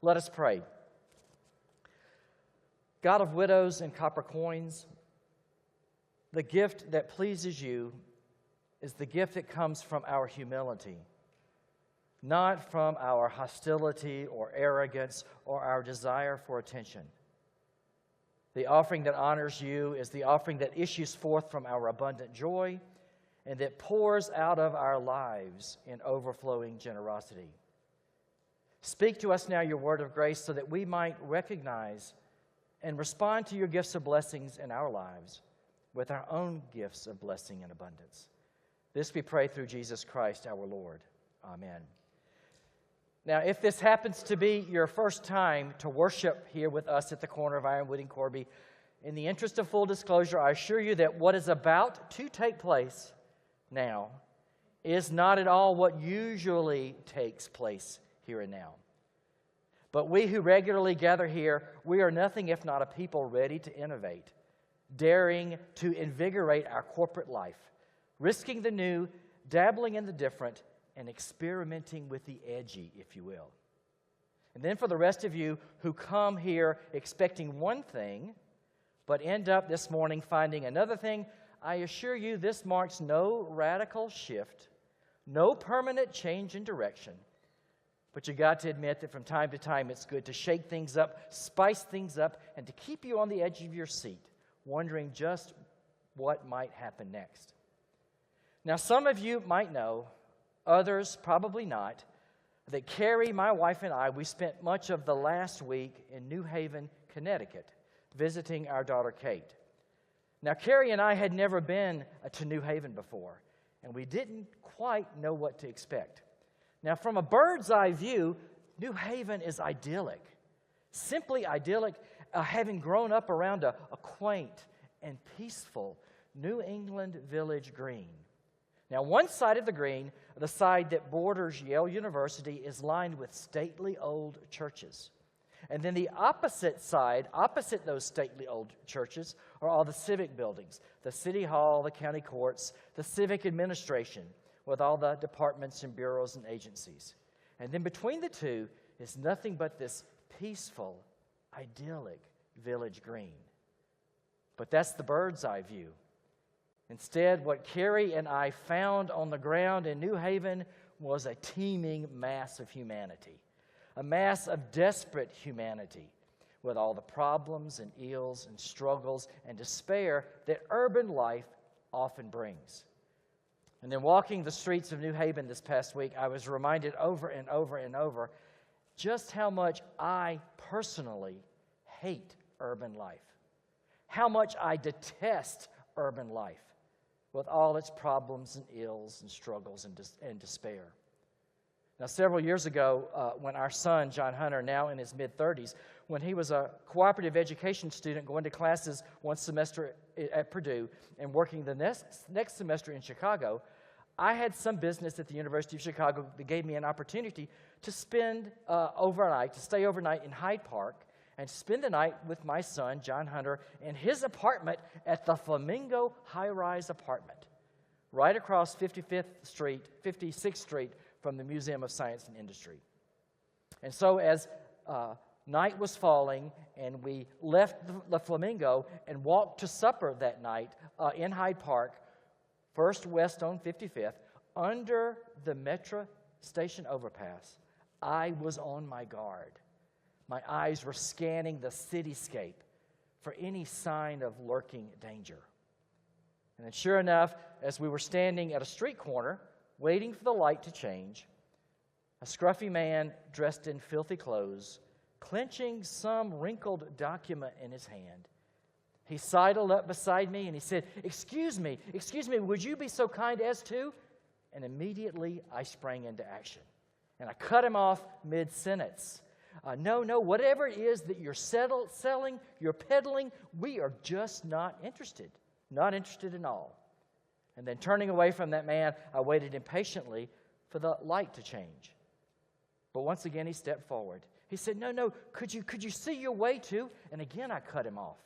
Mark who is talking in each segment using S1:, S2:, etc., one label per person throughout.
S1: Let us pray. God of widows and copper coins, the gift that pleases you is the gift that comes from our humility, not from our hostility or arrogance or our desire for attention. The offering that honors you is the offering that issues forth from our abundant joy and that pours out of our lives in overflowing generosity. Speak to us now your word of grace so that we might recognize and respond to your gifts of blessings in our lives with our own gifts of blessing and abundance. This we pray through Jesus Christ our Lord. Amen. Now, if this happens to be your first time to worship here with us at the corner of Ironwood and Corby, in the interest of full disclosure, I assure you that what is about to take place now is not at all what usually takes place here and now. But we who regularly gather here, we are nothing if not a people ready to innovate, daring to invigorate our corporate life, risking the new, dabbling in the different, and experimenting with the edgy, if you will. And then for the rest of you who come here expecting one thing, but end up this morning finding another thing, I assure you this marks no radical shift, no permanent change in direction. But you got to admit that from time to time it's good to shake things up, spice things up, and to keep you on the edge of your seat, wondering just what might happen next. Now, some of you might know, others probably not, that Carrie, my wife, and I, we spent much of the last week in New Haven, Connecticut, visiting our daughter Kate. Now, Carrie and I had never been to New Haven before, and we didn't quite know what to expect. Now, from a bird's eye view, New Haven is idyllic, simply idyllic, having grown up around a quaint and peaceful New England village green. Now, one side of the green, the side that borders Yale University, is lined with stately old churches. And then the opposite side, opposite those stately old churches, are all the civic buildings, the city hall, the county courts, the civic administration, with all the departments and bureaus and agencies. And then between the two is nothing but this peaceful, idyllic village green. But that's the bird's eye view. Instead, what Carrie and I found on the ground in New Haven was a teeming mass of humanity, a mass of desperate humanity, with all the problems and ills and struggles and despair that urban life often brings. And then walking the streets of New Haven this past week, I was reminded over and over and over just how much I personally hate urban life, how much I detest urban life with all its problems and ills and struggles and despair. Now, several years ago, when our son, John Hunter, now in his mid-30s, when he was a cooperative education student going to classes one semester at Purdue and working the next semester in Chicago, I had some business at the University of Chicago that gave me an opportunity to stay overnight in Hyde Park and spend the night with my son, John Hunter, in his apartment at the Flamingo high-rise apartment, right across 56th Street from the Museum of Science and Industry. And so as night was falling and we left the Flamingo and walked to supper that night in Hyde Park, first west on 55th, under the Metro station overpass, I was on my guard. My eyes were scanning the cityscape for any sign of lurking danger. And then sure enough, as we were standing at a street corner, waiting for the light to change, a scruffy man dressed in filthy clothes, clenching some wrinkled document in his hand, he sidled up beside me and he said, excuse me, would you be so kind as to? And immediately I sprang into action. And I cut him off mid-sentence. No, whatever it is that you're selling, you're peddling, we are just not interested at all. And then turning away from that man, I waited impatiently for the light to change. But once again, he stepped forward. He said, no, could you see your way to? And again, I cut him off.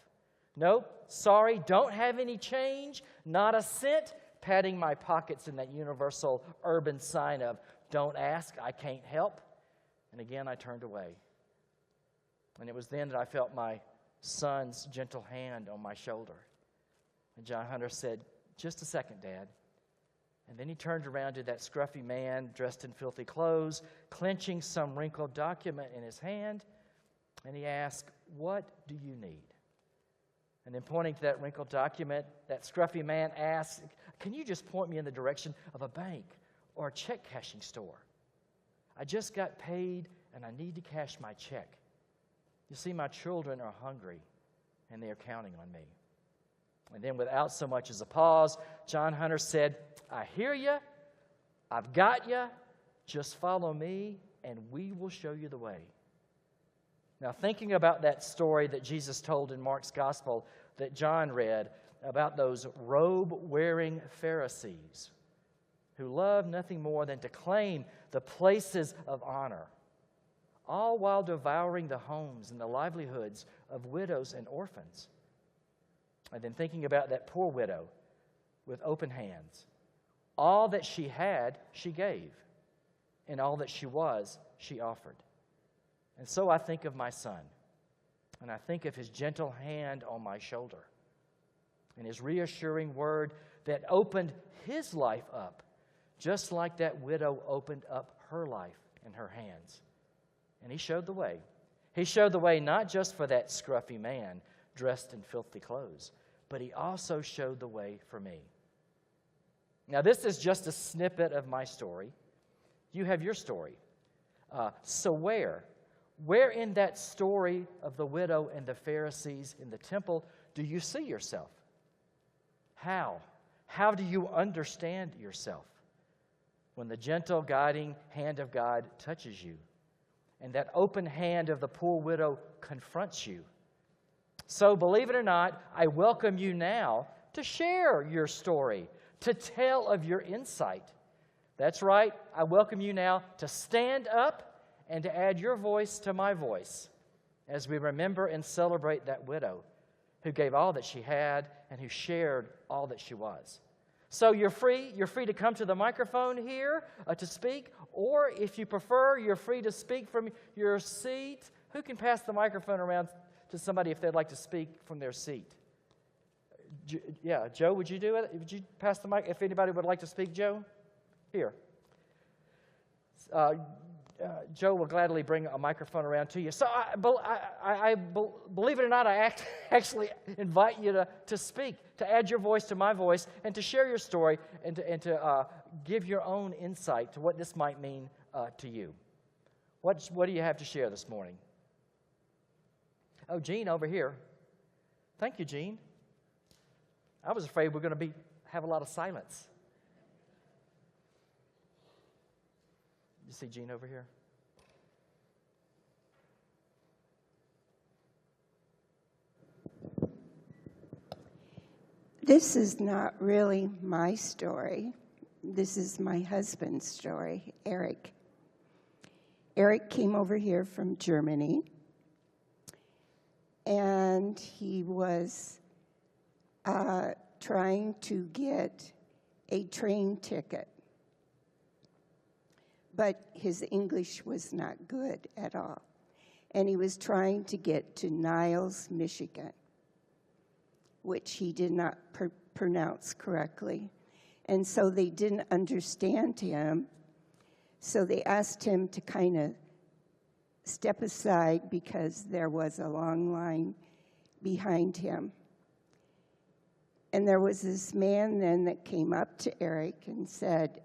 S1: No, sorry, don't have any change, not a cent, patting my pockets in that universal urban sign of, don't ask, I can't help. And again, I turned away. And it was then that I felt my son's gentle hand on my shoulder. And John Hunter said, "Just a second, Dad." And then he turned around to that scruffy man dressed in filthy clothes, clenching some wrinkled document in his hand, and he asked, "What do you need?" And then pointing to that wrinkled document, that scruffy man asked, "Can you just point me in the direction of a bank or a check cashing store? I just got paid and I need to cash my check. You see, my children are hungry and they are counting on me." And then without so much as a pause, John Hunter said, "I hear you. I've got you. Just follow me and we will show you the way." Now, thinking about that story that Jesus told in Mark's gospel that John read about those robe-wearing Pharisees who loved nothing more than to claim the places of honor, all while devouring the homes and the livelihoods of widows and orphans. And then thinking about that poor widow with open hands. All that she had, she gave, and all that she was, she offered. And so I think of my son, and I think of his gentle hand on my shoulder, and his reassuring word that opened his life up, just like that widow opened up her life in her hands. And he showed the way. He showed the way not just for that scruffy man dressed in filthy clothes, but he also showed the way for me. Now, this is just a snippet of my story. You have your story. So where in that story of the widow and the Pharisees in the temple do you see yourself? How? How do you understand yourself when the gentle, guiding hand of God touches you and that open hand of the poor widow confronts you? So, believe it or not, I welcome you now to share your story, to tell of your insight. That's right, I welcome you now to stand up and to add your voice to my voice as we remember and celebrate that widow who gave all that she had and who shared all that she was. So you're free to come to the microphone here to speak, or if you prefer, you're free to speak from your seat. Who can pass the microphone around to somebody if they'd like to speak from their seat? Yeah, Joe, would you do it? Would you pass the mic if anybody would like to speak, Joe? Here. Joe will gladly bring a microphone around to you. So I believe it or not, I actually invite you to speak, to add your voice to my voice, and to share your story, and to give your own insight to what this might mean to you. What do you have to share this morning? Oh, Jean over here. Thank you, Jean. I was afraid we're going to have a lot of silence. You see Jean over here?
S2: This is not really my story. This is my husband's story, Eric. Eric came over here from Germany, and he was trying to get a train ticket. But his English was not good at all. And he was trying to get to Niles, Michigan, which he did not pronounce correctly. And so they didn't understand him. So they asked him to kind of step aside because there was a long line behind him. And there was this man then that came up to Eric and said,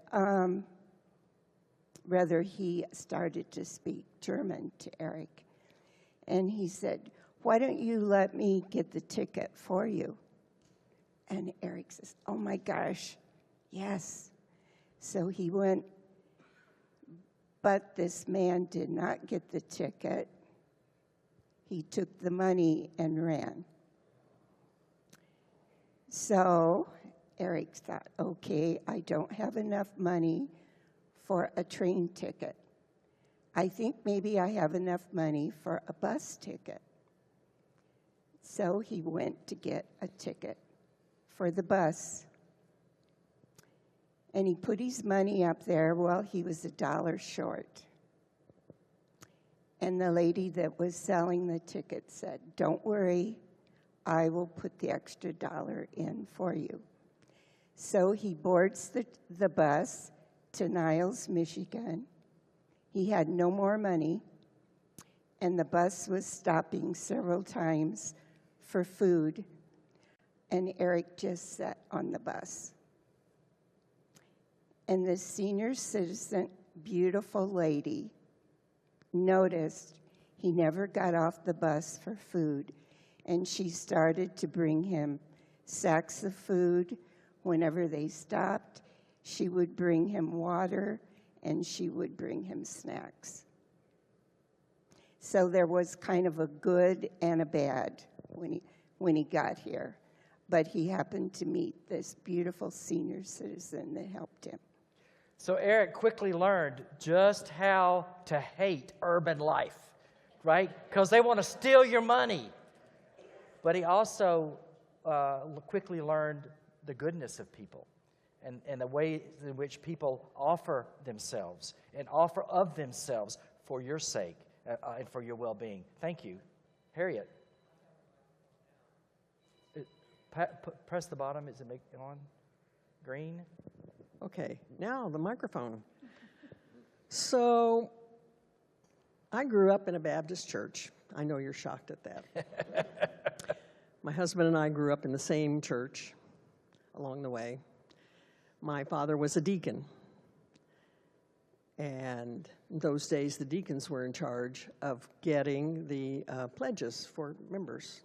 S2: rather he started to speak German to Eric. And he said, "Why don't you let me get the ticket for you?" And Eric says, "Oh my gosh, yes." So he went, but this man did not get the ticket. He took the money and ran. So Eric thought, okay, I don't have enough money for a train ticket. I think maybe I have enough money for a bus ticket. So he went to get a ticket for the bus. And he put his money up there. Well, he was $1 short. And the lady that was selling the ticket said, "Don't worry, I will put the extra $1 in for you." So he boards the bus to Niles, Michigan. He had no more money, and the bus was stopping several times for food, and Eric just sat on the bus. And the senior citizen, beautiful lady, noticed he never got off the bus for food, and she started to bring him sacks of food. Whenever they stopped, she would bring him water, and she would bring him snacks. So there was kind of a good and a bad when he got here. But he happened to meet this beautiful senior citizen that helped him.
S1: So Eric quickly learned just how to hate urban life, right? Because they want to steal your money. But he also quickly learned the goodness of people and the ways in which people offer themselves and offer of themselves for your sake and for your well-being. Thank you. Harriet. Press the bottom. Is it make it on? Green?
S3: Okay, now the microphone. So, I grew up in a Baptist church. I know you're shocked at that. My husband and I grew up in the same church along the way. My father was a deacon. And in those days, the deacons were in charge of getting the pledges for members.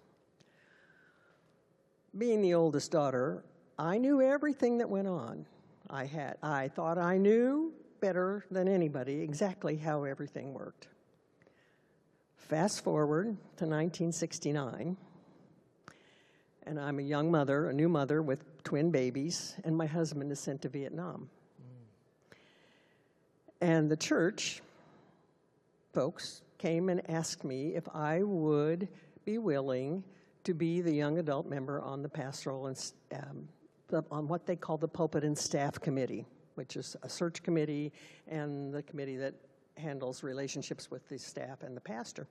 S3: Being the oldest daughter, I knew everything that went on. I thought I knew better than anybody exactly how everything worked. Fast forward to 1969, and I'm a young mother, a new mother with twin babies, and my husband is sent to Vietnam. And the church folks came and asked me if I would be willing to be the young adult member on the pastoral and on what they call the Pulpit and Staff Committee, which is a search committee and the committee that handles relationships with the staff and the pastor.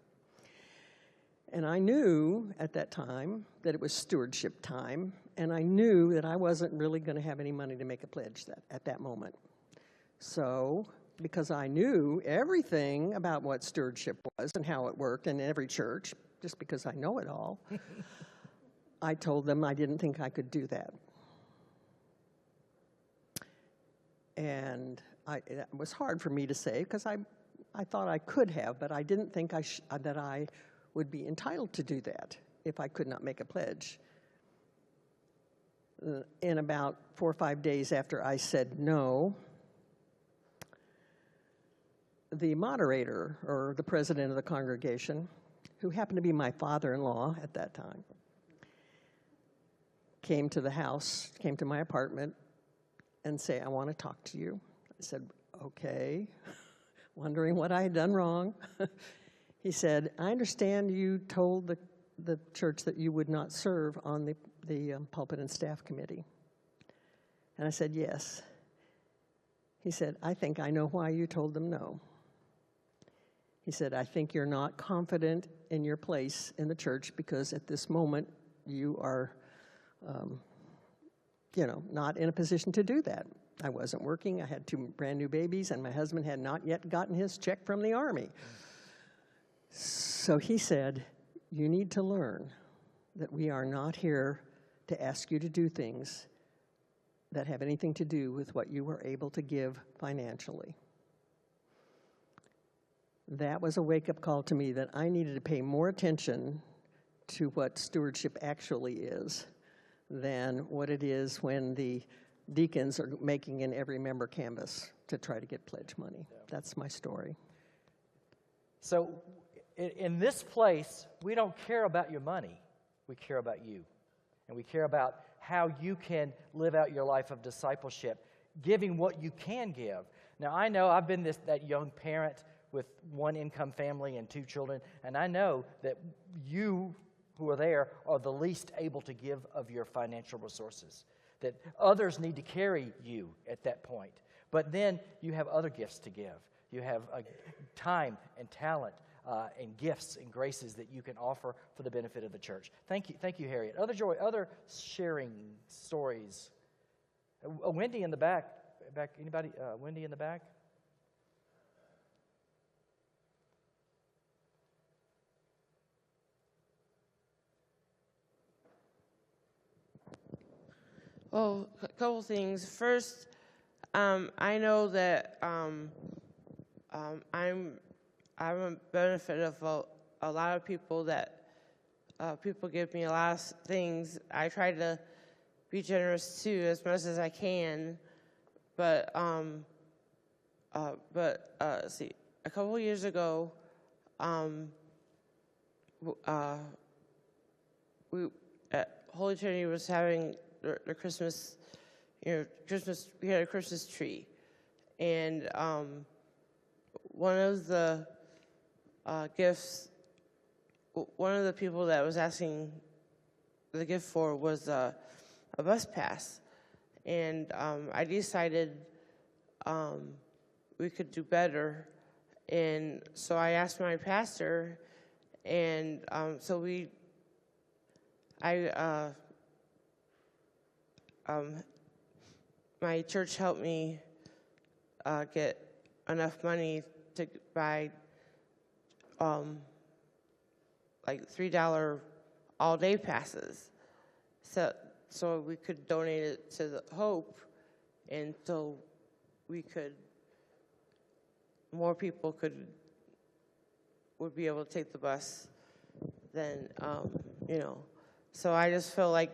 S3: And I knew at that time that it was stewardship time, and I knew that I wasn't really going to have any money to make a pledge at that moment. So, because I knew everything about what stewardship was and how it worked in every church, just because I know it all, I told them I didn't think I could do that. And it was hard for me to say because I thought I could have, but I didn't think that I would be entitled to do that if I could not make a pledge. In about 4 or 5 days after I said no, the moderator, or the president of the congregation, who happened to be my father-in-law at that time, came to the house, came to my apartment, and say, "I want to talk to you." I said, "Okay," wondering what I had done wrong. He said, "I understand you told the church that you would not serve on the Pulpit and Staff Committee." And I said, "Yes." He said, "I think I know why you told them no." He said, "I think you're not confident in your place in the church because at this moment you are, not in a position to do that." I wasn't working. I had 2 brand new babies, and my husband had not yet gotten his check from the Army. So he said, "You need to learn that we are not here to ask you to do things that have anything to do with what you were able to give financially." That was a wake-up call to me that I needed to pay more attention to what stewardship actually is than what it is when the deacons are making an every member canvas to try to get pledge money. Yeah. That's my story.
S1: So in this place, we don't care about your money. We care about you. And we care about how you can live out your life of discipleship, giving what you can give. Now, I know I've been that young parent with 1 income family and 2 children, and I know that you who are there are the least able to give of your financial resources, that others need to carry you at that point. But then you have other gifts to give. You have time and talent, and gifts and graces that you can offer for the benefit of the church. Thank you, Harriet. Other sharing stories. Wendy in the back. Anybody? Wendy in the back.
S4: Well, a couple things. First, I know that I'm a benefit of a lot of people that people give me a lot of things. I try to be generous too, as much as I can. But see, a couple of years ago, we at Holy Trinity was having the Christmas, we had a Christmas tree, and one of the gifts, one of the people that was asking the gift for was a bus pass, and I decided we could do better, and so I asked my pastor, and my church helped me get enough money to buy like $3 all-day passes, so we could donate it to the Hope, and so more people would be able to take the bus than So I just feel like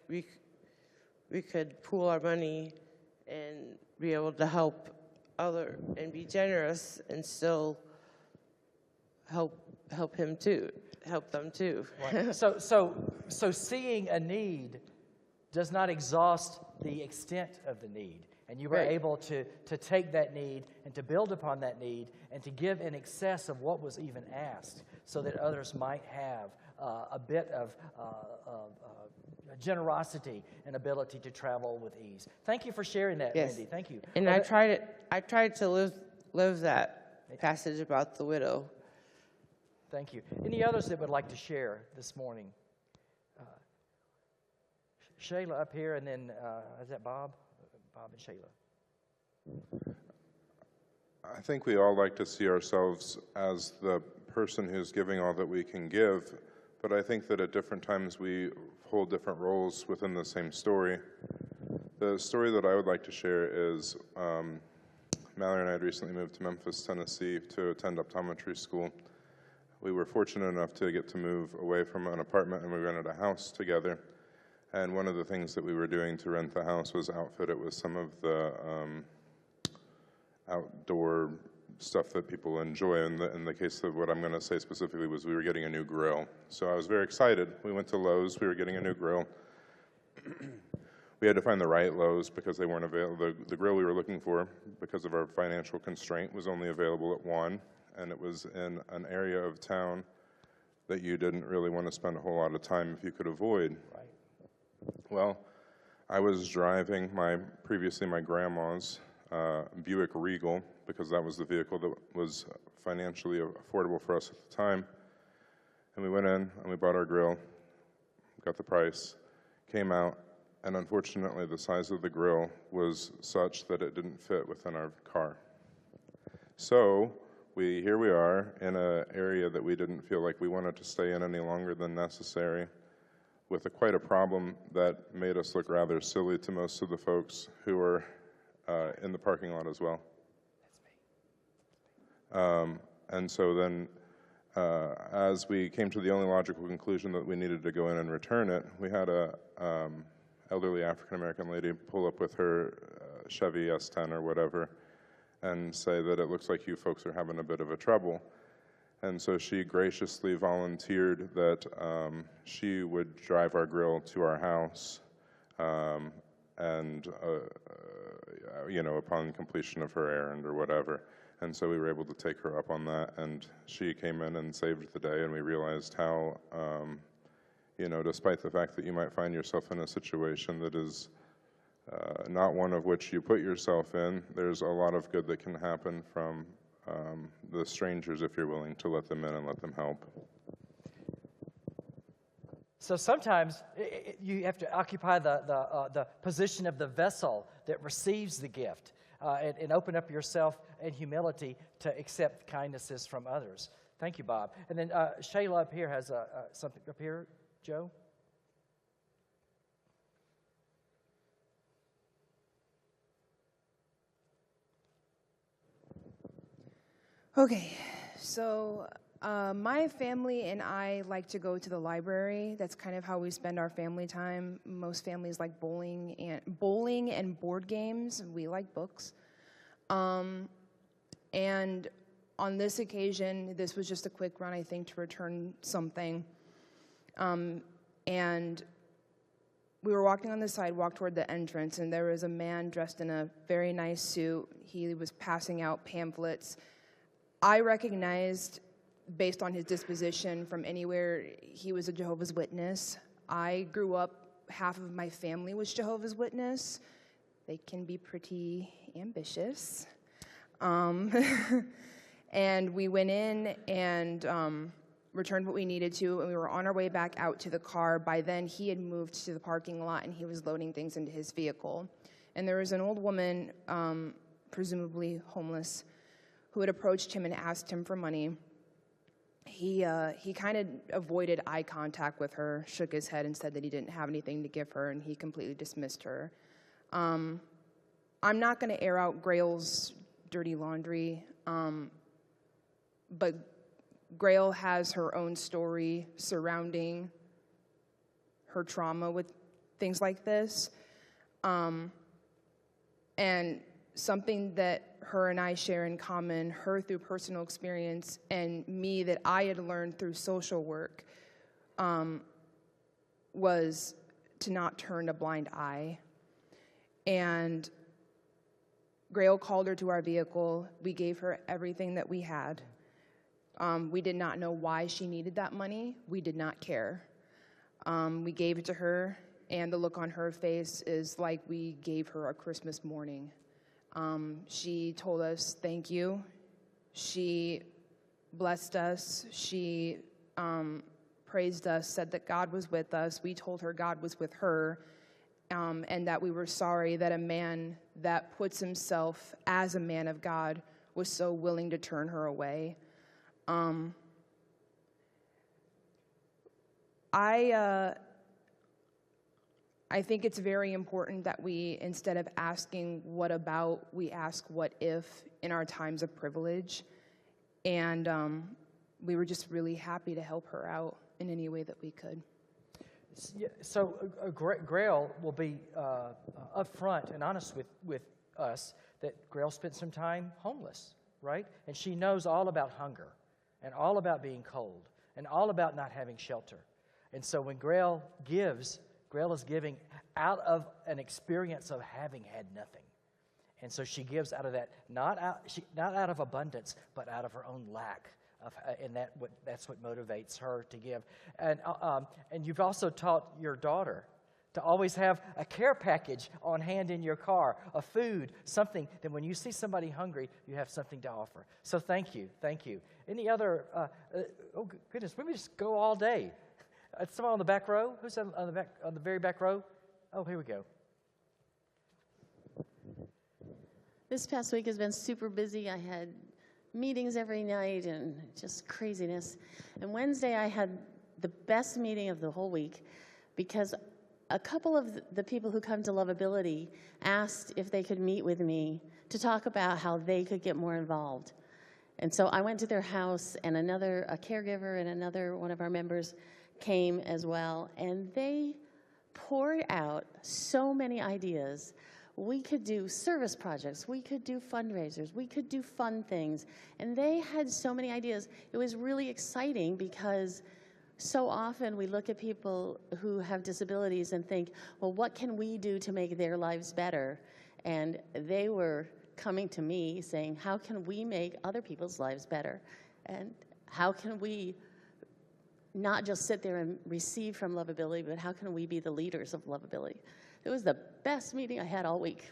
S4: we could pool our money and be able to help and be generous and still help them too.
S1: Right. So seeing a need does not exhaust the extent of the need. And you were
S4: Right.
S1: able to take that need and to build upon that need and to give in excess of what was even asked so that others might have a bit of generosity and ability to travel with ease. Thank you for sharing that,
S4: Yes.
S1: Wendy. Thank you.
S4: And I tried to live that passage about the widow.
S1: Thank you. Any others that would like to share this morning? Shayla up here, and then is that Bob? Bob and Shayla.
S5: I think we all like to see ourselves as the person who's giving all that we can give, but I think that at different times we hold different roles within the same story. The story that I would like to share is Mallory and I had recently moved to Memphis, Tennessee to attend optometry school. We were fortunate enough to get to move away from an apartment, and we rented a house together. And one of the things that we were doing to rent the house was outfit it with some of the outdoor stuff that people enjoy. In the case of what I'm going to say specifically was we were getting a new grill. So I was very excited. We went to Lowe's. We were getting a new grill. We had to find the right Lowe's because they weren't available. The grill we were looking for, because of our financial constraint, was only available at one, and it was in an area of town that you didn't really want to spend a whole lot of time if you could avoid.
S1: Right.
S5: Well, I was driving previously my grandma's Buick Regal, because that was the vehicle that was financially affordable for us at the time. And we went in and we bought our grill, got the price, came out, and unfortunately the size of the grill was such that it didn't fit within our car. So here we are in an area that we didn't feel like we wanted to stay in any longer than necessary, with quite a problem that made us look rather silly to most of the folks who were in the parking lot as well. And so then, as we came to the only logical conclusion that we needed to go in and return it, we had a elderly African-American lady pull up with her Chevy S10 or whatever and say that it looks like you folks are having a bit of a trouble. And so she graciously volunteered that she would drive our grill to our house, and upon completion of her errand or whatever. And so we were able to take her up on that, and she came in and saved the day, and we realized how, despite the fact that you might find yourself in a situation that is not one of which you put yourself in, there's a lot of good that can happen from the strangers if you're willing to let them in and let them help.
S1: So sometimes you have to occupy the position of the vessel that receives the gift and open up yourself in humility to accept kindnesses from others. Thank you, Bob. And then Shayla up here has something up here. Joe?
S6: Okay, so my family and I like to go to the library. That's kind of how we spend our family time. Most families like bowling and board games. We like books. And on this occasion, this was just a quick run, I think, to return something. And we were walking on the sidewalk toward the entrance, and there was a man dressed in a very nice suit. He was passing out pamphlets. I recognized, based on his disposition from anywhere, he was a Jehovah's Witness. I grew up, half of my family was Jehovah's Witness. They can be pretty ambitious. And we went in and returned what we needed to, and we were on our way back out to the car. By then, he had moved to the parking lot, and he was loading things into his vehicle. And there was an old woman, presumably homeless, who had approached him and asked him for money. He kind of avoided eye contact with her, shook his head, and said that he didn't have anything to give her, and he completely dismissed her. I'm not going to air out Grail's dirty laundry, but Grail has her own story surrounding her trauma with things like this. And something that her and I share in common, her through personal experience, and me that I had learned through social work, was to not turn a blind eye. And Grail called her to our vehicle. We gave her everything that we had. We did not know why she needed that money. We did not care. We gave it to her, and the look on her face is like we gave her a Christmas morning. She told us thank you. She blessed us. She praised us, said that God was with us. We told her God was with her, and that we were sorry that a man that puts himself as a man of God was so willing to turn her away. I think it's very important that we, instead of asking what about, we ask what if in our times of privilege. And we were just really happy to help her out in any way that we could.
S1: So Grail will be upfront and honest with us that Grail spent some time homeless, right? And she knows all about hunger and all about being cold and all about not having shelter. And so when Grail gives, Grail is giving out of an experience of having had nothing. And so she gives out of that, not out of abundance, but out of her own lack. And that's what motivates her to give. And you've also taught your daughter to always have a care package on hand in your car, a food, something that when you see somebody hungry, you have something to offer. So thank you. Any other, oh goodness, we just go all day. Someone on the back row? Who's on the very back row? Oh, here we go.
S7: This past week has been super busy. I had meetings every night and just craziness. And Wednesday I had the best meeting of the whole week because a couple of the people who come to Lovability asked if they could meet with me to talk about how they could get more involved. And so I went to their house, and a caregiver and another one of our members came as well, and they poured out so many ideas. We could do service projects, we could do fundraisers, we could do fun things, and they had so many ideas. It was really exciting because so often we look at people who have disabilities and think, well, what can we do to make their lives better? And they were coming to me saying, how can we make other people's lives better? And how can we not just sit there and receive from Lovability, but how can we be the leaders of Lovability? It was the best meeting I had all week.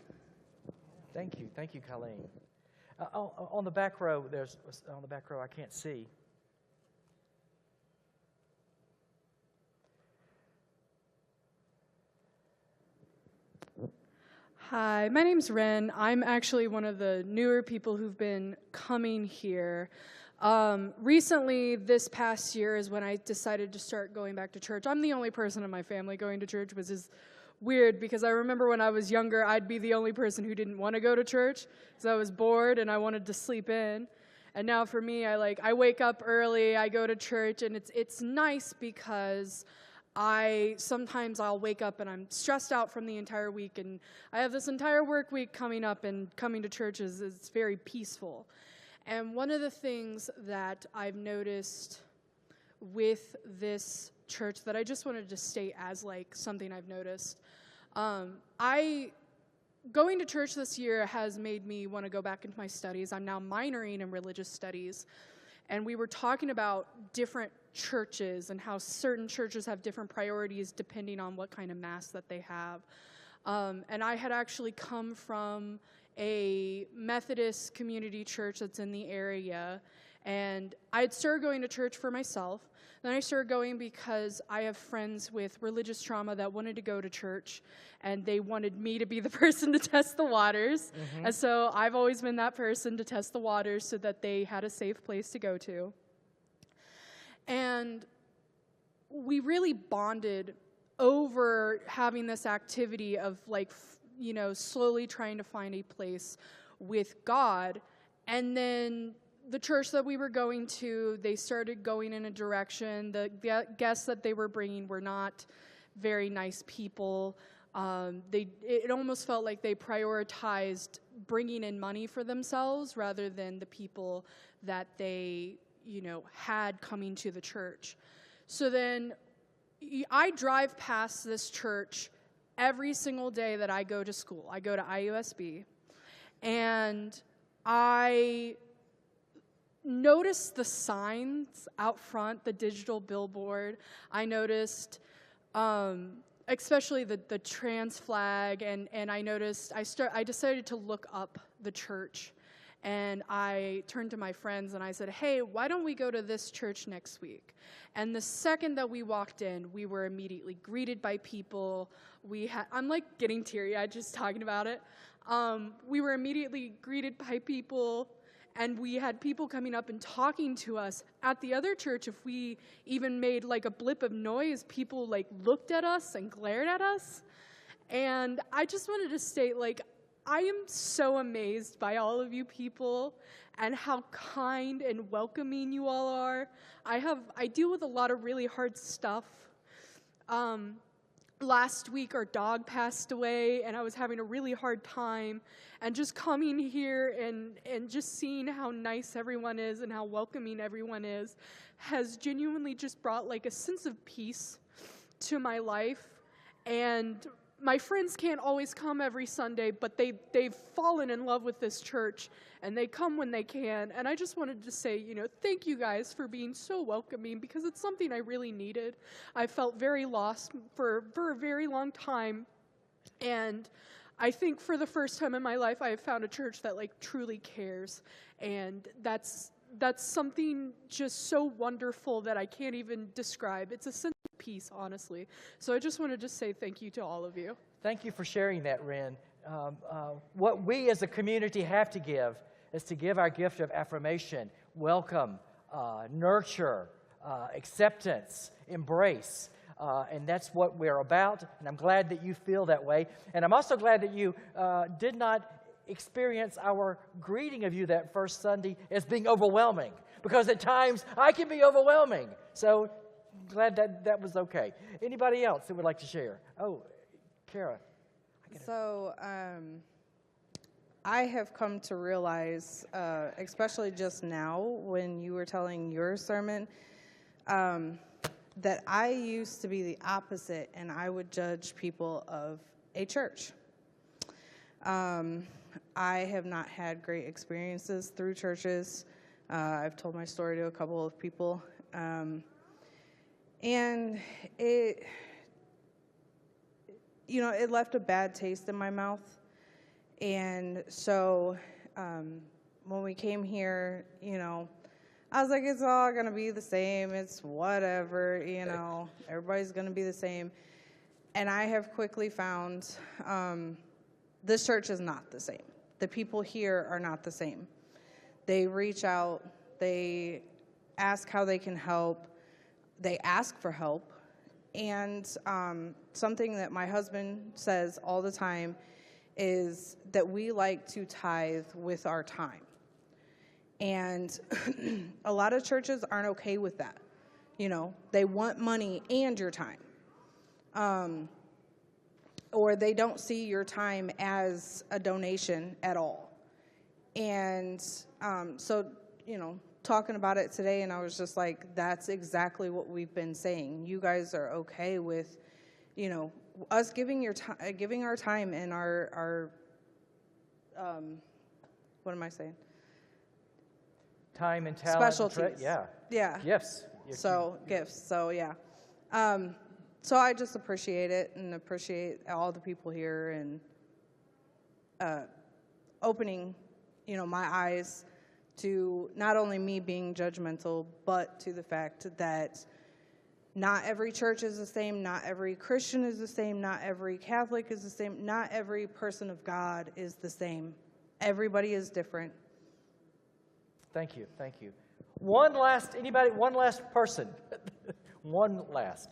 S1: Thank you, Colleen. On the back row, I can't see.
S8: Hi, my name's Ren. I'm actually one of the newer people who've been coming here. Recently, this past year is when I decided to start going back to church. I'm the only person in my family going to church, which is weird because I remember when I was younger, I'd be the only person who didn't want to go to church because I was bored and I wanted to sleep in. And now for me, I wake up early, I go to church, and it's nice because sometimes I'll wake up and I'm stressed out from the entire week, and I have this entire work week coming up, and coming to church is very peaceful. And one of the things that I've noticed with this church that I just wanted to state as something I've noticed, going to church this year has made me want to go back into my studies. I'm now minoring in religious studies, and we were talking about different churches and how certain churches have different priorities depending on what kind of mass that they have. And I had actually come from a Methodist community church that's in the area, and I had started going to church for myself. Then I started going because I have friends with religious trauma that wanted to go to church, and they wanted me to be the person to test the waters. Mm-hmm. And so I've always been that person to test the waters so that they had a safe place to go to. And we really bonded over having this activity of slowly trying to find a place with God. And then the church that we were going to, they started going in a direction. The guests that they were bringing were not very nice people. It almost felt like they prioritized bringing in money for themselves rather than the people that they had coming to the church. So then I drive past this church every single day that I go to school. I go to IUSB, and I noticed the signs out front, the digital billboard. I noticed especially the trans flag, and I noticed, I decided to look up the church. And I turned to my friends and I said, hey, why don't we go to this church next week? And the second that we walked in, we were immediately greeted by people. I'm getting teary-eyed just talking about it. We were immediately greeted by people, and we had people coming up and talking to us. At the other church, if we even made a blip of noise, people looked at us and glared at us. And I just wanted to state, I am so amazed by all of you people and how kind and welcoming you all are. I deal with a lot of really hard stuff. Last week, our dog passed away, and I was having a really hard time. And just coming here and just seeing how nice everyone is and how welcoming everyone is has genuinely just brought a sense of peace to my life. And my friends can't always come every Sunday, but they've fallen in love with this church, and they come when they can. And I just wanted to say, thank you guys for being so welcoming, because it's something I really needed. I felt very lost for a very long time, and I think for the first time in my life, I have found a church that truly cares, and that's something just so wonderful that I can't even describe. It's a sense of peace, honestly. So I just wanted to say thank you to all of you.
S1: Thank you for sharing that, Ren. What we as a community have to give is to give our gift of affirmation, welcome, nurture, acceptance, embrace. And that's what we're about, and I'm glad that you feel that way. And I'm also glad that you did not experience our greeting of you that first Sunday as being overwhelming, because at times I can be overwhelming. So glad that was okay. Anybody else that would like to share? Oh, Kara.
S9: So I have come to realize, especially just now when you were telling your sermon, that I used to be the opposite, and I would judge people of a church. I have not had great experiences through churches. I've told my story to a couple of people. And it left a bad taste in my mouth. And so when we came here, I was like, it's all going to be the same. It's whatever, everybody's going to be the same. And I have quickly found this church is not the same. The people here are not the same. They reach out. They ask how they can help. They ask for help. And something that my husband says all the time is that we like to tithe with our time. And a lot of churches aren't okay with that. They want money and your time. Or they don't see your time as a donation at all. And so, talking about it today, and I was just like, that's exactly what we've been saying. You guys are okay with, us giving our time and our what am I saying?
S1: Time and talent.
S9: Specialties. Yeah.
S1: Gifts.
S9: Gifts. So, yeah. So I just appreciate it and appreciate all the people here and opening, my eyes to not only me being judgmental, but to the fact that not every church is the same, not every Christian is the same, not every Catholic is the same, not every person of God is the same. Everybody is different.
S1: Thank you. One last person. One last.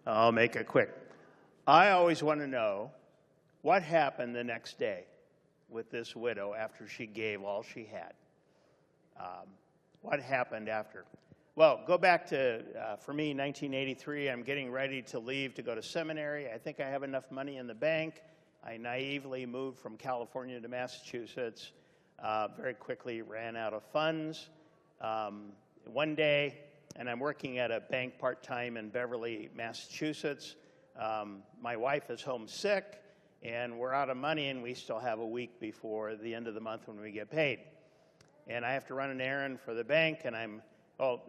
S10: I'll make it quick. I always want to know what happened the next day with this widow after she gave all she had. What happened after? Well, go back to, for me, 1983. I'm getting ready to leave to go to seminary. I think I have enough money in the bank. I naively moved from California to Massachusetts. Very quickly ran out of funds. One day, and I'm working at a bank part-time in Beverly, Massachusetts. My wife is homesick, and we're out of money, and we still have a week before the end of the month when we get paid. And I have to run an errand for the bank, and I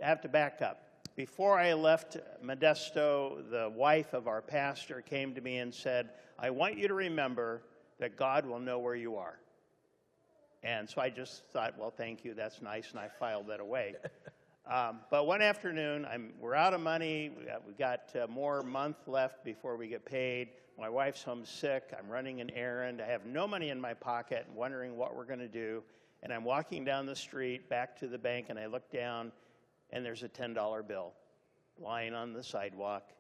S10: have to back up. Before I left Modesto, the wife of our pastor came to me and said, I want you to remember that God will know where you are. And so I just thought, well, thank you, that's nice, and I filed that away. But one afternoon, we're out of money. We got more month left before we get paid. My wife's homesick. I'm running an errand. I have no money in my pocket, wondering what we're going to do. And I'm walking down the street back to the bank, and I look down, and there's a $10 bill lying on the sidewalk.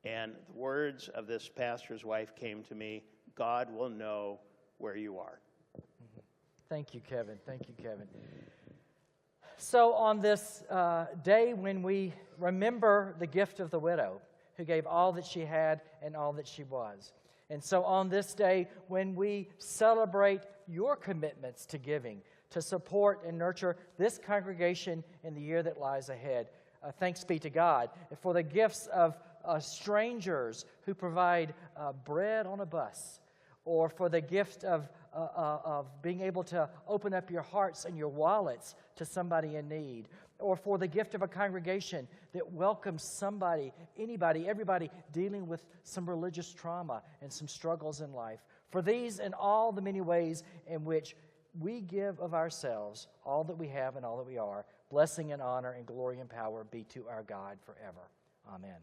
S10: And the words of this pastor's wife came to me, God will know where you are.
S1: Thank you, Kevin. So on this day when we remember the gift of the widow who gave all that she had and all that she was, and so on this day when we celebrate your commitments to giving, to support and nurture this congregation in the year that lies ahead, thanks be to God for the gifts of strangers who provide bread on a bus, or for the gift of being able to open up your hearts and your wallets to somebody in need, or for the gift of a congregation that welcomes somebody, anybody, everybody dealing with some religious trauma and some struggles in life. For these and all the many ways in which we give of ourselves, all that we have and all that we are, blessing and honor and glory and power be to our God forever. Amen.